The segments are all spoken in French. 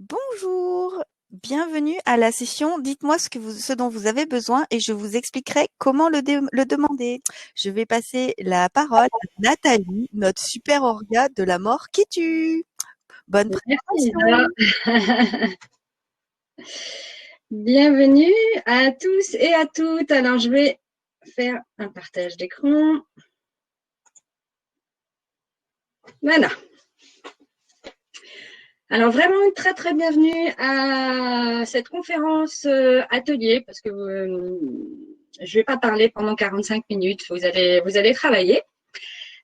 Bonjour, bienvenue à la session «Dites-moi ce dont vous avez besoin et je vous expliquerai comment le demander». Je vais passer la parole à Nathalie, notre super orga de la mort qui tue. Bonne Merci préparation. Lisa. Bienvenue à tous et à toutes. Alors, je vais faire un partage d'écran. Voilà. Alors, vraiment une très, très bienvenue à cette conférence atelier parce que je ne vais pas parler pendant 45 minutes. Vous allez travailler.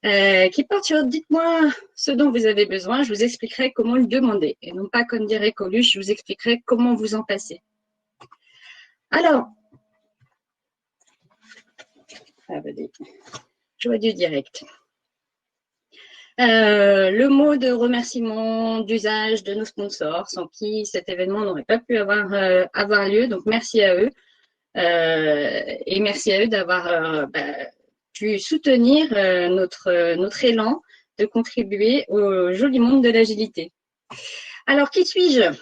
Qui porte sur dites-moi ce dont vous avez besoin. Je vous expliquerai comment le demander. Et non pas comme dirait Coluche, je vous expliquerai comment vous en passer. Alors, joie du direct. Le mot de remerciement d'usage de nos sponsors, sans qui cet événement n'aurait pas pu avoir lieu. Donc, merci à eux. Et merci à eux d'avoir pu soutenir notre élan de contribuer au joli monde de l'agilité. Alors, qui suis-je?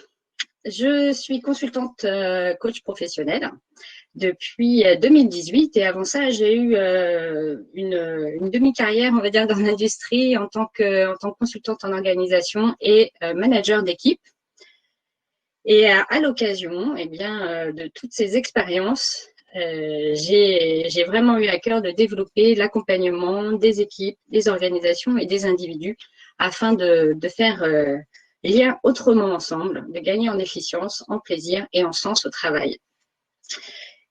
Je suis consultante coach professionnelle depuis 2018 et avant ça, j'ai eu une demi-carrière, on va dire, dans l'industrie en tant que consultante en organisation et manager d'équipe. Et à l'occasion, eh bien, de toutes ces expériences, j'ai vraiment eu à cœur de développer l'accompagnement des équipes, des organisations et des individus afin de faire lien autrement ensemble, de gagner en efficience, en plaisir et en sens au travail.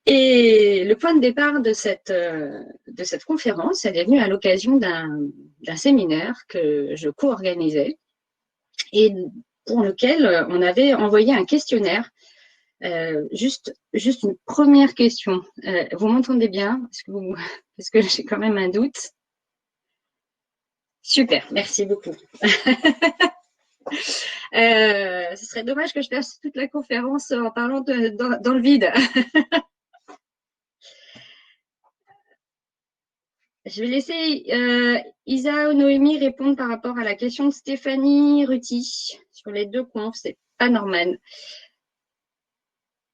Et le point de départ de cette conférence, elle est venue à l'occasion d'un séminaire que je co-organisais et pour lequel on avait envoyé un questionnaire. Juste une première question. Vous m'entendez bien? Parce que j'ai quand même un doute. Super, merci beaucoup. Ce serait dommage que je fasse toute la conférence en parlant dans le vide. Je vais laisser Isa ou Noémie répondre par rapport à la question de Stéphanie Ruti sur les deux confs. C'est pas normal.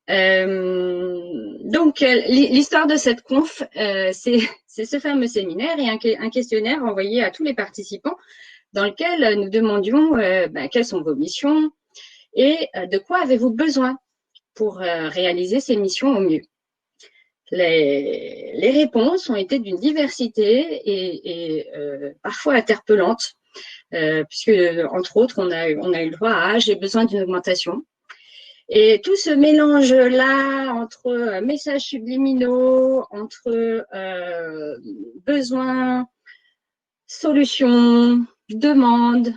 Donc, l'histoire de cette conf, c'est ce fameux séminaire et un questionnaire envoyé à tous les participants dans lequel nous demandions quelles sont vos missions et de quoi avez-vous besoin pour réaliser ces missions au mieux. Les réponses ont été d'une diversité et parfois interpellantes, puisque, entre autres, on a eu le droit à « j'ai besoin d'une augmentation ». Et tout ce mélange-là entre messages subliminaux, entre besoins, solutions, demandes,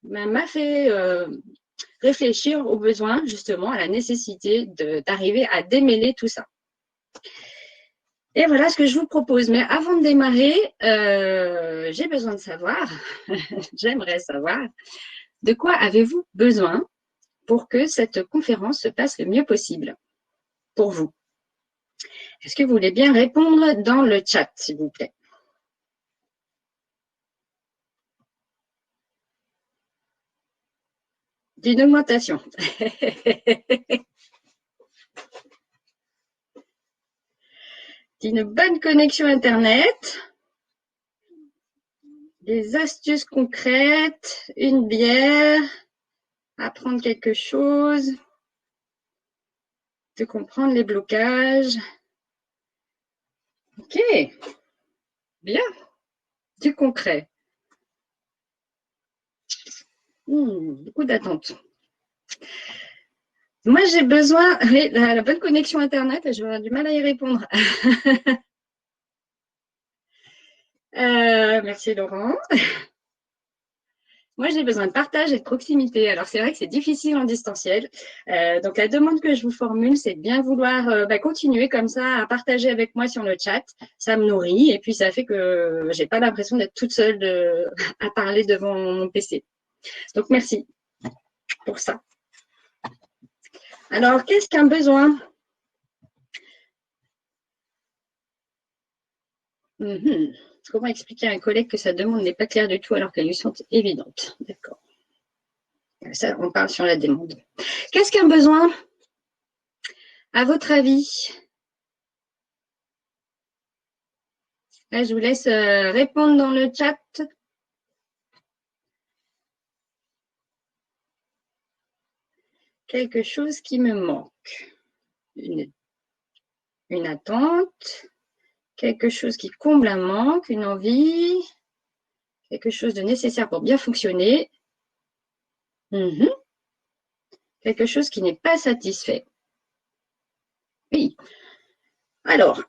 m'a fait réfléchir aux besoins, justement, à la nécessité d'arriver à démêler tout ça. Et voilà ce que je vous propose. Mais avant de démarrer, j'ai besoin de savoir, j'aimerais savoir, de quoi avez-vous besoin pour que cette conférence se passe le mieux possible pour vous? Est-ce que vous voulez bien répondre dans le chat, s'il vous plaît? D'une augmentation. D'une bonne connexion Internet. Des astuces concrètes. Une bière. Apprendre quelque chose. De comprendre les blocages. Ok. Bien. Du concret. Beaucoup d'attentes. Moi, j'ai besoin, la bonne connexion Internet, j'aurais du mal à y répondre. Merci Laurent. Moi, j'ai besoin de partage et de proximité. Alors, c'est vrai que c'est difficile en distanciel. Donc, la demande que je vous formule, c'est de bien vouloir continuer comme ça à partager avec moi sur le chat. Ça me nourrit et puis ça fait que j'ai pas l'impression d'être toute seule à parler devant mon PC. Donc, merci pour ça. Alors, qu'est-ce qu'un besoin? Comment expliquer à un collègue que sa demande n'est pas claire du tout alors qu'elle lui semble évidente? D'accord. Ça, on parle sur la demande. Qu'est-ce qu'un besoin, à votre avis? Là, je vous laisse répondre dans le chat. Quelque chose qui me manque. Une attente. Quelque chose qui comble un manque, une envie. Quelque chose de nécessaire pour bien fonctionner. Quelque chose qui n'est pas satisfait. Oui. Alors,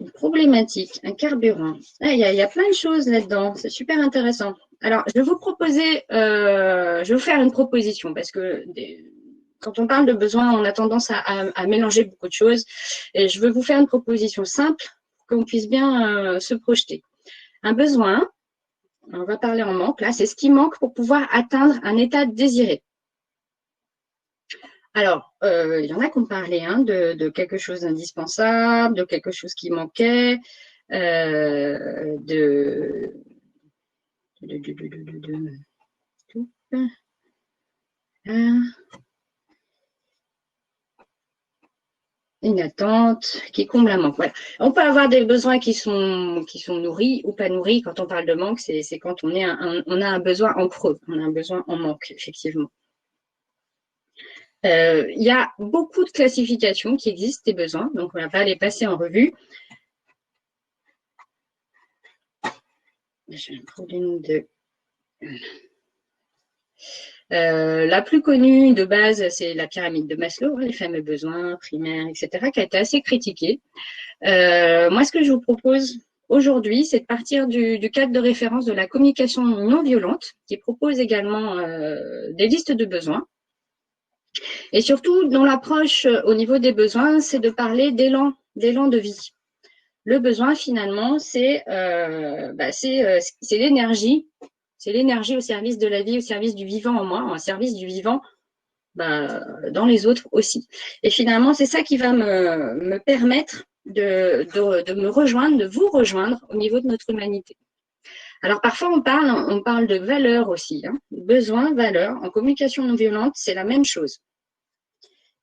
une problématique, un carburant. Il y a plein de choses là-dedans. C'est super intéressant. Alors, je vais vous proposer, je vais vous faire une proposition parce que quand on parle de besoin, on a tendance à mélanger beaucoup de choses. Et je veux vous faire une proposition simple pour qu'on puisse bien se projeter. Un besoin, on va parler en manque, là, c'est ce qui manque pour pouvoir atteindre un état désiré. Alors, il y en a qui ont parlé de quelque chose d'indispensable, de quelque chose qui manquait, une attente qui comble un manque. Voilà. On peut avoir des besoins qui sont nourris ou pas nourris. Quand on parle de manque, c'est quand on a un besoin en creux, on a un besoin en manque, effectivement. Il y a beaucoup de classifications qui existent des besoins, donc on ne va pas les passer en revue. Je vais prendre une de... la plus connue de base, c'est la pyramide de Maslow, les fameux besoins primaires, etc., qui a été assez critiquée. Moi, ce que je vous propose aujourd'hui, c'est de partir du cadre de référence de la communication non violente, qui propose également des listes de besoins. Et surtout, dans l'approche au niveau des besoins, c'est de parler d'élan de vie. Le besoin, finalement, c'est l'énergie. C'est l'énergie au service de la vie, au service du vivant en moi, au service du vivant dans les autres aussi. Et finalement, c'est ça qui va me permettre de me rejoindre, de vous rejoindre au niveau de notre humanité. Alors parfois, on parle de valeur aussi. Besoin, valeur. En communication non violente, c'est la même chose.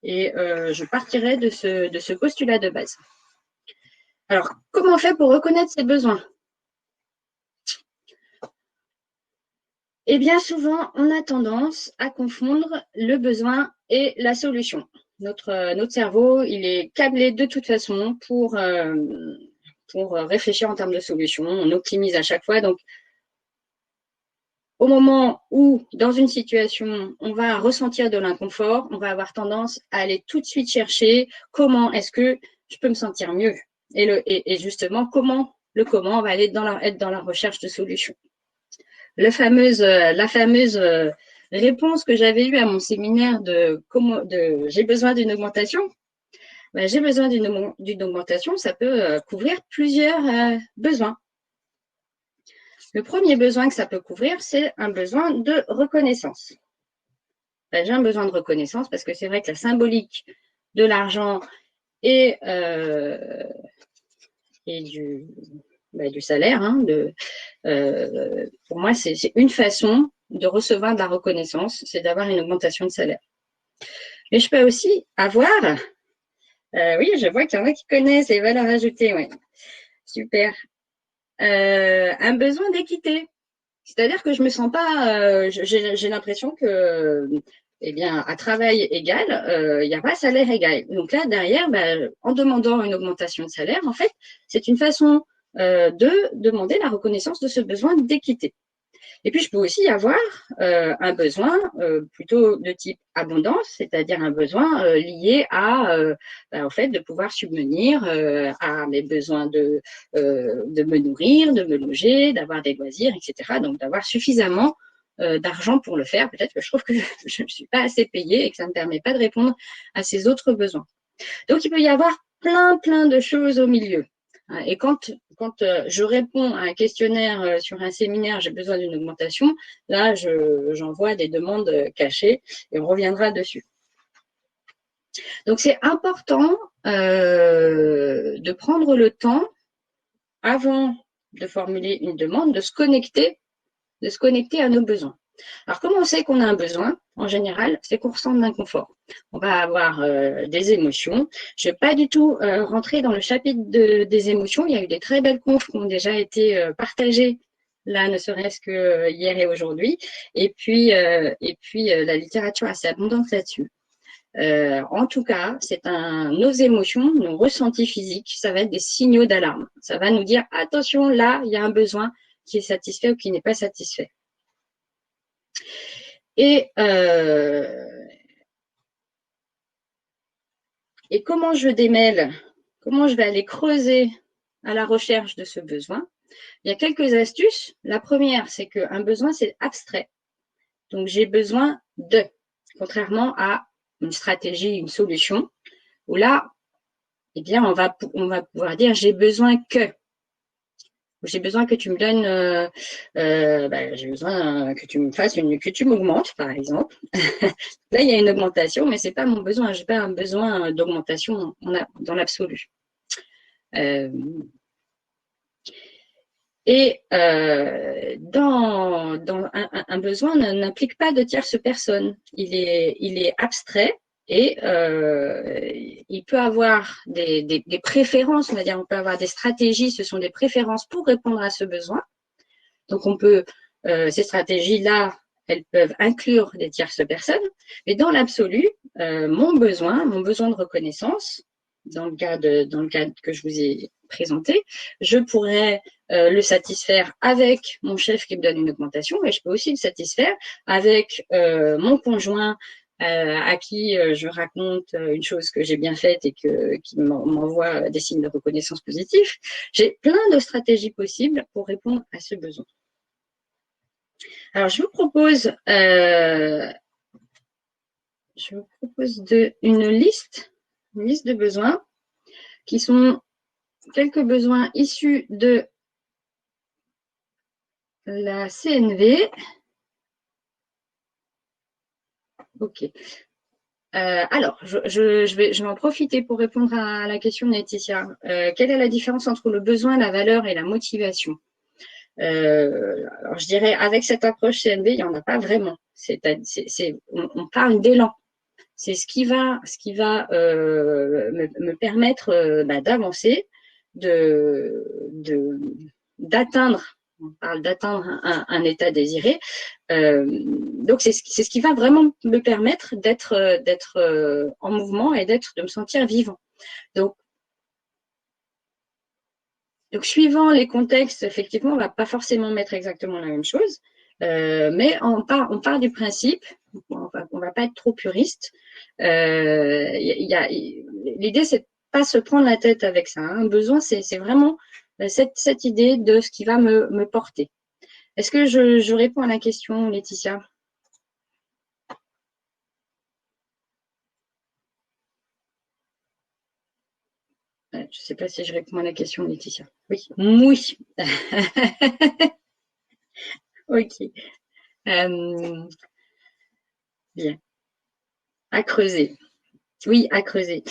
Et je partirai de ce postulat de base. Alors, comment on fait pour reconnaître ses besoins? Et bien souvent, on a tendance à confondre le besoin et la solution. Notre cerveau, il est câblé de toute façon pour réfléchir en termes de solution. On optimise à chaque fois. Donc, au moment où, dans une situation, on va ressentir de l'inconfort, on va avoir tendance à aller tout de suite chercher comment est-ce que je peux me sentir mieux. Et justement, comment on va aller être dans la recherche de solutions. La fameuse réponse que j'avais eue à mon séminaire j'ai besoin d'une augmentation. J'ai besoin d'une augmentation, ça peut couvrir plusieurs besoins. Le premier besoin que ça peut couvrir, c'est un besoin de reconnaissance. J'ai un besoin de reconnaissance parce que c'est vrai que la symbolique de l'argent et du salaire, pour moi, c'est une façon de recevoir de la reconnaissance, c'est d'avoir une augmentation de salaire. Mais je peux aussi avoir, oui, je vois qu'il y en a qui connaissent les valeurs ajoutées, oui, super, un besoin d'équité. C'est-à-dire que je me sens pas, j'ai l'impression que, à travail égal, il n'y a pas salaire égal. Donc là, derrière, en demandant une augmentation de salaire, en fait, c'est une façon de demander la reconnaissance de ce besoin d'équité. Et puis, je peux aussi avoir un besoin plutôt de type abondance, c'est-à-dire un besoin lié à, au fait, de pouvoir subvenir à mes besoins de me nourrir, de me loger, d'avoir des loisirs, etc. Donc, d'avoir suffisamment d'argent pour le faire. Peut-être que je trouve que je ne suis pas assez payée et que ça ne me permet pas de répondre à ces autres besoins. Donc, il peut y avoir plein de choses au milieu. Et quand je réponds à un questionnaire sur un séminaire, j'ai besoin d'une augmentation, là, j'envoie des demandes cachées et on reviendra dessus. Donc, c'est important de prendre le temps, avant de formuler une demande, de se connecter à nos besoins. Alors, comment on sait qu'on a un besoin? En général, c'est qu'on ressent de l'inconfort. On va avoir des émotions. Je ne vais pas du tout rentrer dans le chapitre des émotions. Il y a eu des très belles confs qui ont déjà été partagées, là, ne serait-ce que hier et aujourd'hui. Et puis, la littérature est assez abondante là-dessus. En tout cas, nos émotions, nos ressentis physiques, ça va être des signaux d'alarme. Ça va nous dire, attention, là, il y a un besoin qui est satisfait ou qui n'est pas satisfait. Et comment je démêle, comment je vais aller creuser à la recherche de ce besoin? Il y a quelques astuces. La première, c'est qu'un besoin, c'est abstrait. Donc, j'ai besoin de, contrairement à une stratégie, une solution, où là, eh bien, on va pouvoir dire j'ai besoin que. J'ai besoin que tu me donnes, j'ai besoin que tu me fasses que tu m'augmentes, par exemple. Là, il y a une augmentation, mais c'est pas mon besoin. J'ai pas un besoin d'augmentation dans l'absolu. Un besoin n'implique pas de tierce personne. Il est abstrait et il peut avoir des préférences, on va dire, on peut avoir des stratégies, ce sont des préférences pour répondre à ce besoin. Donc on peut, ces stratégies-là, elles peuvent inclure des tierces personnes, mais dans l'absolu, mon besoin de reconnaissance, dans le cadre que je vous ai présenté, je pourrais le satisfaire avec mon chef qui me donne une augmentation, mais je peux aussi le satisfaire avec mon conjoint à qui je raconte une chose que j'ai bien faite et qui m'envoie des signes de reconnaissance positifs. J'ai plein de stratégies possibles pour répondre à ce besoin. Alors, je vous propose une liste de besoins qui sont quelques besoins issus de la CNV. Ok. Alors, je vais en profiter pour répondre à la question de Laetitia. Quelle est la différence entre le besoin, la valeur et la motivation? Alors, je dirais, avec cette approche CNV, il n'y en a pas vraiment. On parle d'élan. C'est ce qui va me permettre d'avancer, d'atteindre. On parle d'atteindre un état désiré. Donc c'est ce qui va vraiment me permettre d'être en mouvement et de me sentir vivant. Donc suivant les contextes, effectivement, on va pas forcément mettre exactement la même chose, mais on part du principe, on va pas être trop puriste. L'idée, c'est de pas se prendre la tête avec ça. Un besoin, c'est vraiment cette idée de ce qui va me porter. Est-ce que je réponds à la question, Laetitia? Je ne sais pas si je réponds à la question, Laetitia. Oui. Oui. Ok. Bien. À creuser. Oui, à creuser.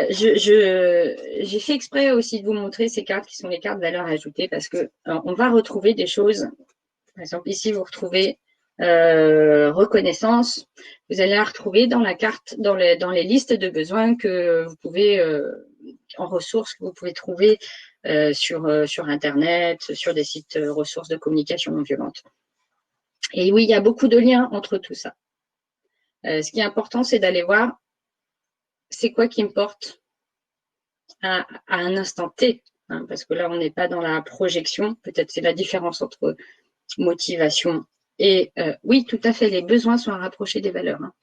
J'ai fait exprès aussi de vous montrer ces cartes qui sont les cartes valeur ajoutée parce que on va retrouver des choses. Par exemple, ici, vous retrouvez reconnaissance. Vous allez la retrouver dans la carte, dans les listes de besoins que vous pouvez en ressources que vous pouvez trouver sur Internet, sur des sites ressources de communication non violente. Et oui, il y a beaucoup de liens entre tout ça. Ce qui est important, c'est d'aller voir c'est quoi qui me porte à un instant T, hein, parce que là, on n'est pas dans la projection. Peut-être c'est la différence entre motivation et oui, tout à fait, les besoins sont à rapprocher des valeurs. Hein.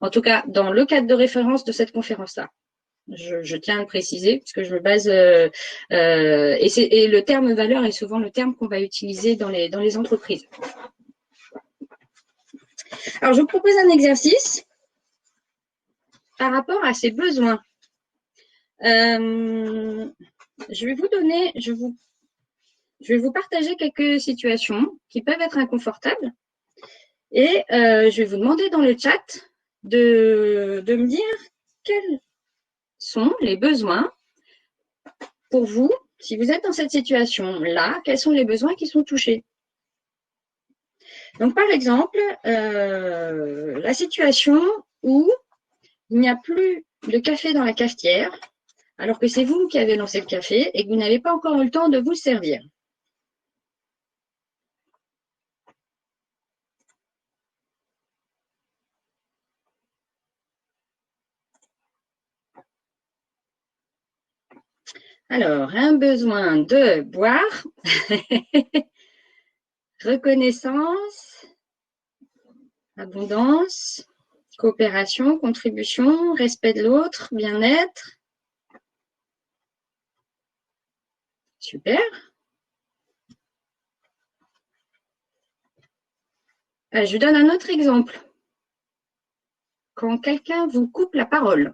En tout cas, dans le cadre de référence de cette conférence-là, je tiens à le préciser, parce que je me base et le terme valeur est souvent le terme qu'on va utiliser dans les entreprises. Alors, je vous propose un exercice par rapport à ces besoins. Je vais vous partager quelques situations qui peuvent être inconfortables et je vais vous demander dans le chat de me dire quels sont les besoins pour vous, si vous êtes dans cette situation-là, quels sont les besoins qui sont touchés. Donc, par exemple, la situation où il n'y a plus de café dans la cafetière, alors que c'est vous qui avez lancé le café et que vous n'avez pas encore eu le temps de vous servir. Alors, un besoin de boire, reconnaissance, abondance, coopération, contribution, respect de l'autre, bien-être. Super. Je vous donne un autre exemple. Quand quelqu'un vous coupe la parole,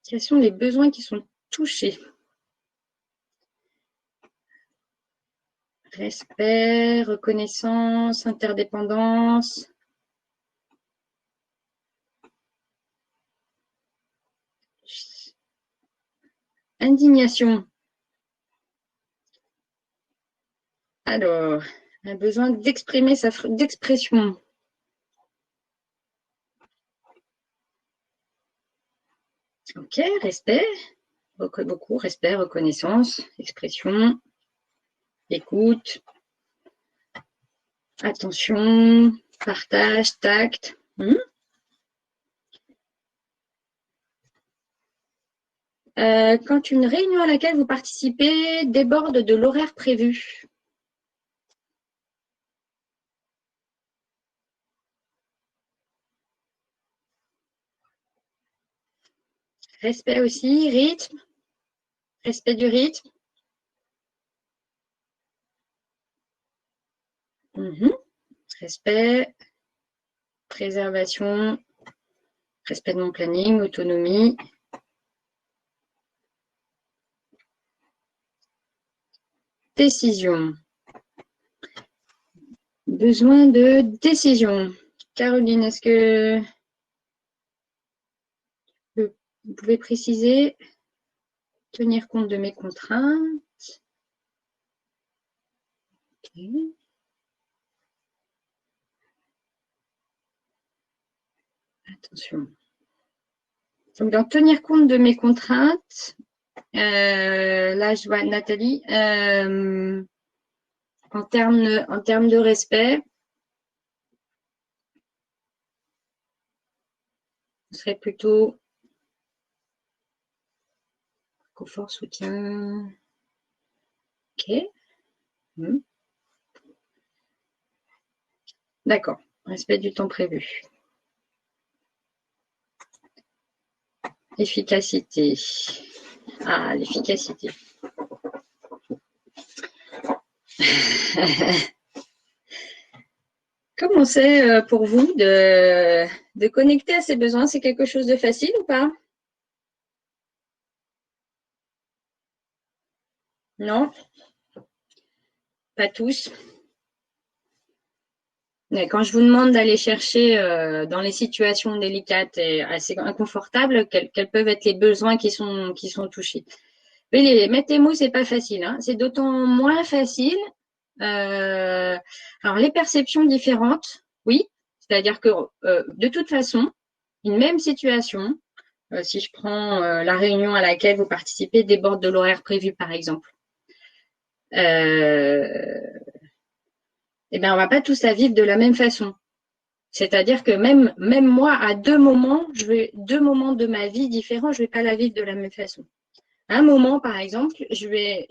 quels sont les besoins qui sont touchés? Respect, reconnaissance, interdépendance. Indignation. Alors, un besoin d'exprimer d'expression. Ok, respect. Beaucoup, respect, reconnaissance, expression, écoute, attention, partage, tact. Quand une réunion à laquelle vous participez déborde de l'horaire prévu. Respect aussi, rythme, respect du rythme. Respect, préservation, respect de mon planning, autonomie. Décision. Besoin de décision. Caroline, est-ce que vous pouvez préciser? Tenir compte de mes contraintes. Okay. Attention. Donc, dans tenir compte de mes contraintes, là, je vois Nathalie, en termes de respect, ce serait plutôt confort, soutien. Ok. D'accord. Respect du temps prévu. Efficacité. Ah, l'efficacité. Comment c'est pour vous de connecter à ces besoins? C'est quelque chose de facile ou pas? Non? Pas tous. Mais quand je vous demande d'aller chercher dans les situations délicates et assez inconfortables, quels peuvent être les besoins qui sont touchés? Oui, mettre les mots, c'est pas facile. Hein. C'est d'autant moins facile. Alors, les perceptions différentes, oui. C'est-à-dire que de toute façon, une même situation, si je prends la réunion à laquelle vous participez déborde de l'horaire prévu, par exemple, eh bien, on va pas tous la vivre de la même façon. C'est-à-dire que même moi, à deux moments de ma vie différents, je vais pas la vivre de la même façon. À un moment, par exemple, je vais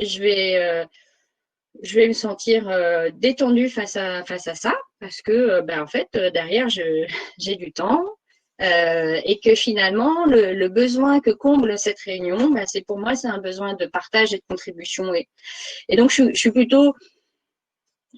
me sentir détendue face à ça, parce que en fait, derrière, j'ai du temps. Et que finalement, le besoin que comble cette réunion, c'est pour moi, c'est un besoin de partage et de contribution. Et donc, je suis plutôt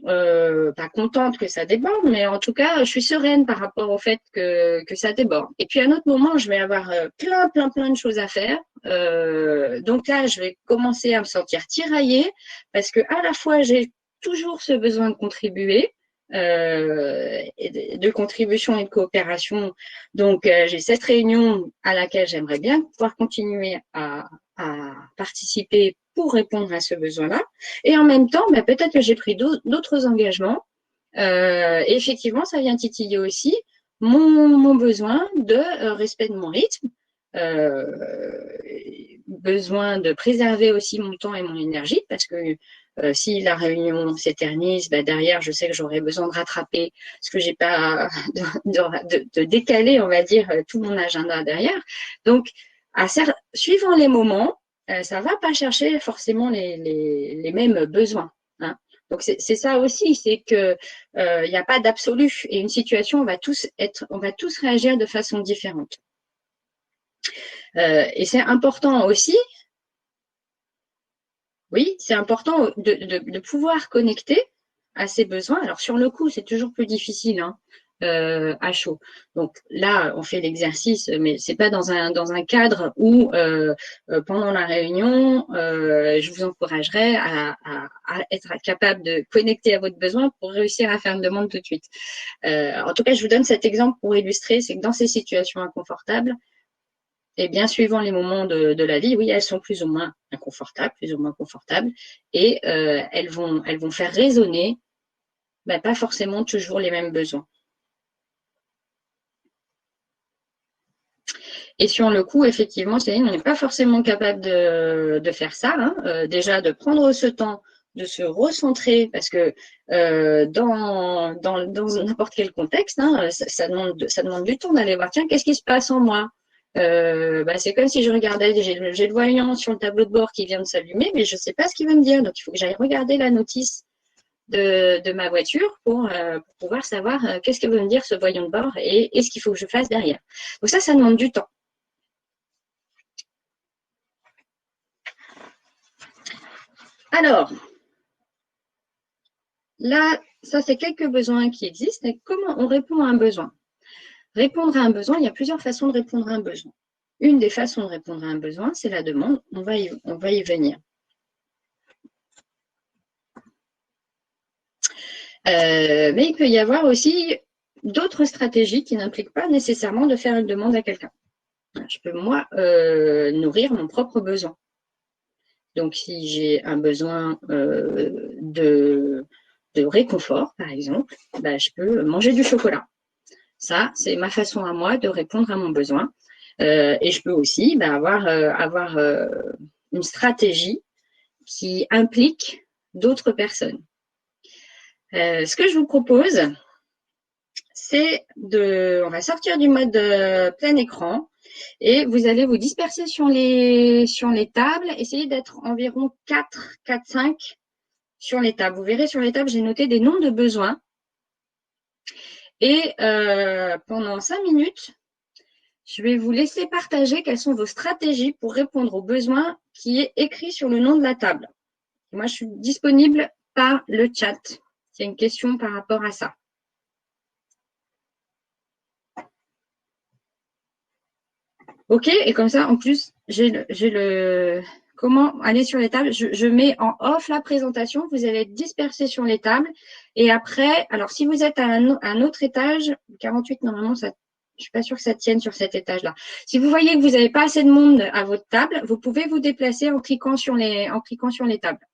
pas contente que ça déborde, mais en tout cas, je suis sereine par rapport au fait que ça déborde. Et puis à un autre moment, je vais avoir plein de choses à faire. Donc là, je vais commencer à me sentir tiraillée parce que à la fois, j'ai toujours ce besoin de contribuer, de contribution et de coopération. Donc, j'ai cette réunion à laquelle j'aimerais bien pouvoir continuer à participer pour répondre à ce besoin-là. Et en même temps, peut-être que j'ai pris d'autres engagements. Et effectivement, ça vient titiller aussi mon besoin de respect de mon rythme, besoin de préserver aussi mon temps et mon énergie, parce que si la réunion s'éternise, derrière, je sais que j'aurai besoin de rattraper ce que j'ai pas, de décaler, on va dire, tout mon agenda derrière. Donc, suivant les moments, ça va pas chercher forcément les mêmes besoins. Hein. Donc c'est ça aussi, c'est que il n'y a pas d'absolu et une situation, on va tous réagir de façon différente. Et c'est important aussi, oui, c'est important de pouvoir connecter à ses besoins. Alors sur le coup, c'est toujours plus difficile, hein, à chaud. Donc là, on fait l'exercice, mais c'est pas dans un cadre où pendant la réunion, je vous encouragerais à être capable de connecter à votre besoin pour réussir à faire une demande tout de suite. En tout cas, je vous donne cet exemple pour illustrer, c'est que dans ces situations inconfortables, et bien suivant les moments de la vie, oui, elles sont plus ou moins inconfortables, plus ou moins confortables, et elles vont faire résonner, pas forcément toujours les mêmes besoins. Et sur le coup, effectivement, Céline, on n'est pas forcément capable de faire ça. Hein. Déjà, de prendre ce temps, de se recentrer, parce que dans n'importe quel contexte, hein, ça demande du temps d'aller voir, tiens, qu'est-ce qui se passe en moi? C'est comme si je regardais, j'ai le voyant sur le tableau de bord qui vient de s'allumer, mais je ne sais pas ce qu'il va me dire. Donc, il faut que j'aille regarder la notice de ma voiture pour pouvoir savoir qu'est-ce que veut me dire ce voyant de bord et ce qu'il faut que je fasse derrière. Donc ça demande du temps. Alors, là, ça c'est quelques besoins qui existent. Et comment on répond à un besoin? Répondre à un besoin, il y a plusieurs façons de répondre à un besoin. Une des façons de répondre à un besoin, c'est la demande. On va y venir. Mais il peut y avoir aussi d'autres stratégies qui n'impliquent pas nécessairement de faire une demande à quelqu'un. Je peux, moi, nourrir mon propre besoin. Donc, si j'ai un besoin de réconfort, par exemple, je peux manger du chocolat. Ça, c'est ma façon à moi de répondre à mon besoin. Et je peux aussi avoir une stratégie qui implique d'autres personnes. Ce que je vous propose, c'est on va sortir du mode plein écran et vous allez vous disperser sur les tables. Essayez d'être environ 4-5 sur les tables. Vous verrez sur les tables, j'ai noté des noms de besoins. Et pendant 5 minutes, je vais vous laisser partager quelles sont vos stratégies pour répondre aux besoins qui est écrit sur le nom de la table. Moi, je suis disponible par le chat. C'est une question par rapport à ça. Ok, et comme ça, en plus, j'ai le comment aller sur les tables. Je mets en off la présentation. Vous allez être dispersés sur les tables. Et après, alors si vous êtes à un autre étage, 48, normalement, ça, je suis pas sûre que ça tienne sur cet étage-là. Si vous voyez que vous n'avez pas assez de monde à votre table, vous pouvez vous déplacer en cliquant sur les tables.